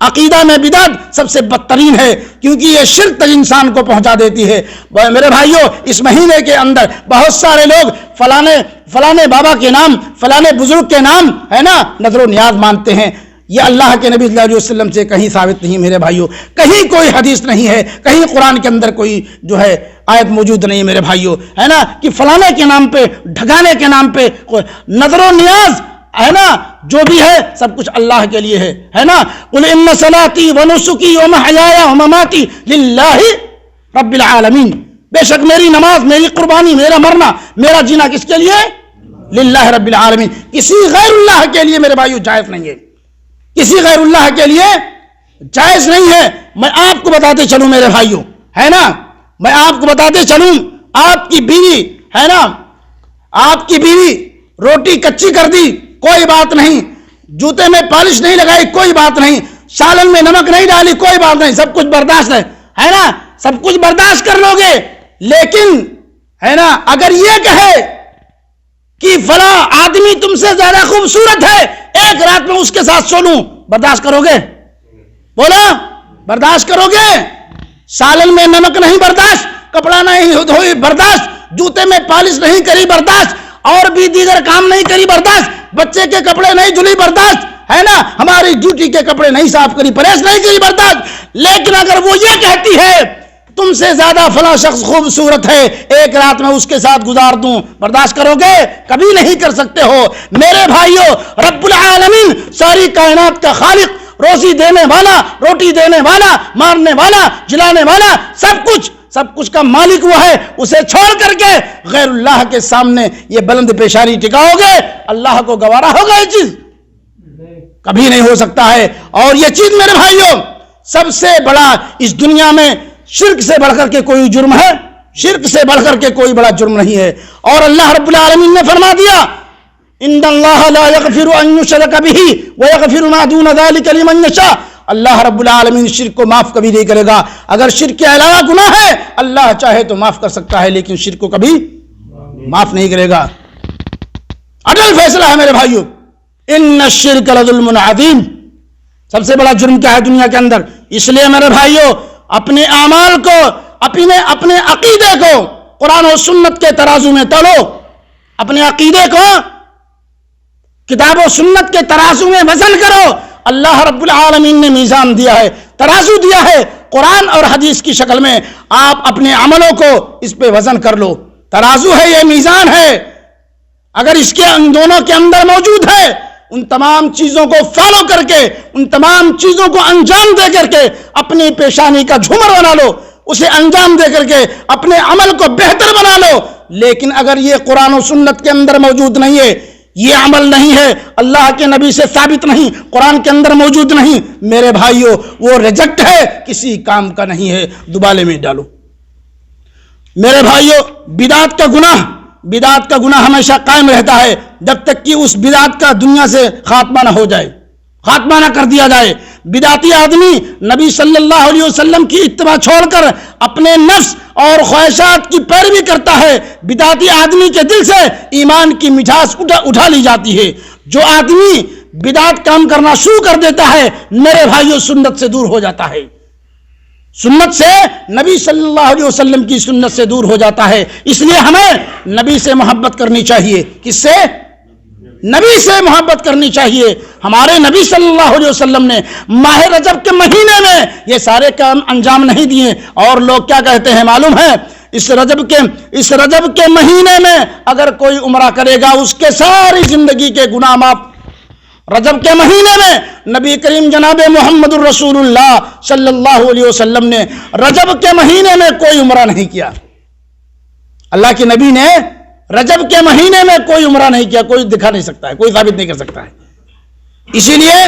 عقیدہ میں بدعت سب سے بدترین ہے، کیونکہ یہ شرک تک انسان کو پہنچا دیتی ہے۔ میرے بھائیوں، اس مہینے کے اندر بہت سارے لوگ فلانے بابا کے نام، فلانے بزرگ کے نام ہے نا نظر و نیاز مانتے ہیں۔ یہ اللہ کے نبی صلی اللہ علیہ وسلم سے کہیں ثابت نہیں میرے بھائیوں، کہیں کوئی حدیث نہیں ہے، کہیں قرآن کے اندر کوئی جو ہے آیت موجود نہیں میرے بھائیوں، ہے نا، کہ فلانے کے نام پہ، ڈھکانے کے نام پہ نظر و نیاز ہے نا جو بھی ہے سب کچھ اللہ کے لیے ہے نا۔ قل ان صلاتی ونسکی ومحیایا ومماتی للہ رب العالمین، بے شک میری نماز، میری قربانی، میرا مرنا، میرا جینا کس کے لیے؟ للہ رب العالمین، کسی غیر اللہ کے لیے میرے بھائیوں جائز نہیں ہے، کسی غیر اللہ کے لیے جائز نہیں ہے۔ میں آپ کو بتاتے چلوں میرے بھائیوں، ہے نا، میں آپ کو بتاتے چلوں، آپ کی بیوی ہے نا، آپ کی بیوی روٹی کچی کر دی کوئی بات نہیں، جوتے میں پالش نہیں لگائی کوئی بات نہیں، سالن میں نمک نہیں ڈالی کوئی بات نہیں، سب کچھ برداشت ہے نا، سب کچھ برداشت کر لو گے۔ لیکن ہے نا اگر یہ کہے کہ فلاں آدمی تم سے زیادہ خوبصورت ہے، ایک رات میں اس کے ساتھ سو لوں، برداشت کرو گے؟ بولا برداشت کرو گے؟ سالن میں نمک نہیں برداشت، کپڑا نہیں دھوئی برداشت، جوتے میں پالش نہیں کری برداشت، اور بھی دیگر کام نہیں کری برداشت، بچے کے کپڑے نہیں دھلی برداشت، ہے نا، ہماری ڈیوٹی کے کپڑے نہیں صاف کری، پریس نہیں کری برداشت۔ لیکن اگر وہ یہ کہتی ہے تم سے زیادہ فلاں شخص خوبصورت ہے، ایک رات میں اس کے ساتھ گزار دوں، برداشت کرو گے؟ کبھی نہیں کر سکتے ہو میرے بھائیوں۔ رب العالمین ساری کائنات کا خالق، روزی دینے والا، روٹی دینے والا، مارنے والا، جلانے والا، سب کچھ کا مالک وہ ہے، اسے چھوڑ کر کے غیر اللہ کے سامنے یہ بلند پیشانی ٹکاؤ گے؟ اللہ کو گوارا ہوگا یہ چیز؟ کبھی نہیں ہو سکتا ہے۔ اور یہ چیز میرے بھائیوں سب سے بڑا اس دنیا میں شرک سے بڑھ کر کے کوئی جرم ہے؟ شرک سے بڑھ کر کے کوئی بڑا جرم نہیں ہے۔ اور اللہ رب العالمین نے فرما دیا ان اللہ لا یغفر ان یشرک بہ ویغفر ما دون ذلک لمن یشاء، اللہ رب العالمین شرک کو معاف کبھی نہیں کرے گا۔ اگر شرک کے علاوہ گناہ ہے اللہ چاہے تو معاف کر سکتا ہے، لیکن شرک کو کبھی معاف نہیں کرے گا۔ اٹل فیصلہ ہے میرے بھائیوں، ان الشرک لظلم عظیم، سب سے بڑا جرم کیا ہے دنیا کے اندر؟ اس لیے میرے بھائیوں اپنے اعمال کو، اپنے عقیدے کو قرآن و سنت کے ترازو میں تولو، اپنے عقیدے کو کتاب و سنت کے ترازو میں وزن کرو۔ اللہ رب العالمین نے میزان دیا ہے، ترازو دیا ہے قرآن اور حدیث کی شکل میں، آپ اپنے عملوں کو اس پہ وزن کر لو۔ ترازو ہے، یہ میزان ہے، اگر اس کے ان دونوں کے اندر موجود ہے، ان تمام چیزوں کو فالو کر کے، ان تمام چیزوں کو انجام دے کر کے اپنی پیشانی کا جھومر بنا لو، اسے انجام دے کر کے اپنے عمل کو بہتر بنا لو۔ لیکن اگر یہ قرآن و سنت کے اندر موجود نہیں ہے، یہ عمل نہیں ہے، اللہ کے نبی سے ثابت نہیں، قرآن کے اندر موجود نہیں، میرے بھائیوں وہ ریجیکٹ ہے، کسی کام کا نہیں ہے، دوبالے میں ڈالو۔ میرے بھائیوں بدعت کا گناہ ہمیشہ قائم رہتا ہے جب تک کہ اس بدعت کا دنیا سے خاتمہ نہ ہو جائے، خاتمہ نہ کر دیا جائے۔ بدعتی آدمی نبی صلی اللہ علیہ وسلم کی اتباع چھوڑ کر اپنے نفس اور خواہشات کی پیروی کرتا ہے، بدعتی آدمی کے دل سے ایمان کی مٹھاس اٹھا لی جاتی ہے۔ جو آدمی بدعت کام کرنا شروع کر دیتا ہے میرے بھائیوں سنت سے دور ہو جاتا ہے، سنت سے، نبی صلی اللہ علیہ وسلم کی سنت سے دور ہو جاتا ہے۔ اس لیے ہمیں نبی سے محبت کرنی چاہیے۔ کس سے؟ نبی سے محبت کرنی چاہیے۔ ہمارے نبی صلی اللہ علیہ وسلم نے ماہ رجب کے مہینے میں یہ سارے کام انجام نہیں دیے، اور لوگ کیا کہتے ہیں معلوم ہے؟ اس رجب کے مہینے میں اگر کوئی عمرہ کرے گا اس کے ساری زندگی کے گناہ معاف۔ رجب کے مہینے میں نبی کریم جناب محمد الرسول اللہ صلی اللہ علیہ وسلم نے رجب کے مہینے میں کوئی عمرہ نہیں کیا۔ اللہ کے نبی نے رجب کے مہینے میں کوئی عمرہ نہیں کیا، کوئی دکھا نہیں سکتا ہے، کوئی ثابت نہیں کر سکتا ہے۔ اسی لیے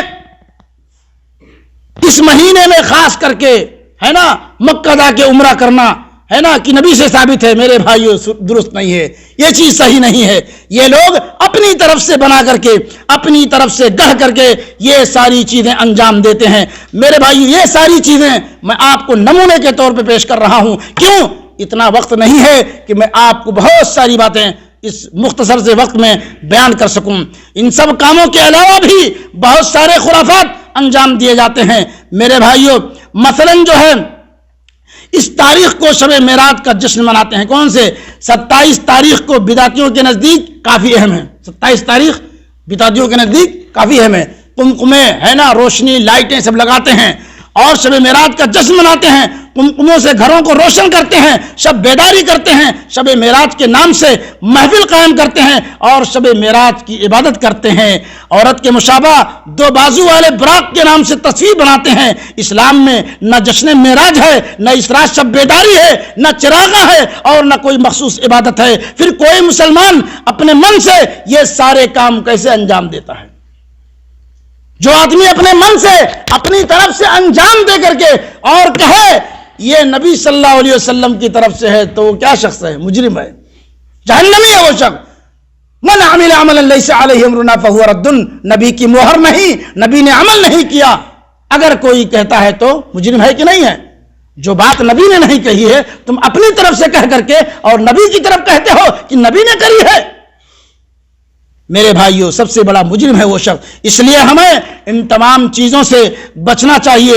اس مہینے میں خاص کر کے ہے نا مکہ جا کے عمرہ کرنا ہے نا کہ نبی سے ثابت ہے، میرے بھائیوں درست نہیں ہے، یہ چیز صحیح نہیں ہے۔ یہ لوگ اپنی طرف سے بنا کر کے، اپنی طرف سے گڑھ کر کے یہ ساری چیزیں انجام دیتے ہیں۔ میرے بھائیوں یہ ساری چیزیں میں آپ کو نمونے کے طور پہ پیش کر رہا ہوں۔ کیوں؟ اتنا وقت نہیں ہے کہ میں آپ کو بہت ساری باتیں اس مختصر سے وقت میں بیان کر سکوں۔ ان سب کاموں کے علاوہ بھی بہت سارے خرافات انجام دیے جاتے ہیں۔ میرے بھائیوں مثلاً جو ہے اس تاریخ کو شب معراج کا جشن مناتے ہیں. کون سے؟ 27 تاریخ کو بدعتیوں کے نزدیک کافی اہم ہے. 27 تاریخ بدعتیوں کے نزدیک کافی اہم ہے. قمقمے ہے نا، روشنی لائٹیں سب لگاتے ہیں اور شب معراج کا جشن مناتے ہیں. قمقموں سے گھروں کو روشن کرتے ہیں، شب بیداری کرتے ہیں، شب معراج کے نام سے محفل قائم کرتے ہیں اور شب معراج کی عبادت کرتے ہیں. عورت کے مشابہ 2 بازو والے براق کے نام سے تصویر بناتے ہیں. اسلام میں نہ جشن معراج ہے، نہ اس رات شب بیداری ہے، نہ چراغاں ہے اور نہ کوئی مخصوص عبادت ہے. پھر کوئی مسلمان اپنے من سے یہ سارے کام کیسے انجام دیتا ہے؟ جو آدمی اپنے من سے اپنی طرف سے انجام دے کر کے اور کہے یہ نبی صلی اللہ علیہ وسلم کی طرف سے ہے تو وہ کیا شخص ہے؟ مجرم ہے، جہنمی ہے وہ شخص. من عمل عملا لیس علیہ امرنا فہو رد. نبی کی مہر نہیں، نبی نے عمل نہیں کیا. اگر کوئی کہتا ہے تو مجرم ہے کہ نہیں ہے؟ جو بات نبی نے نہیں کہی ہے تم اپنی طرف سے کہہ کر کے اور نبی کی طرف کہتے ہو کہ نبی نے کری ہے. میرے بھائیوں سب سے بڑا مجرم ہے وہ شخص. اس لیے ہمیں ان تمام چیزوں سے بچنا چاہیے.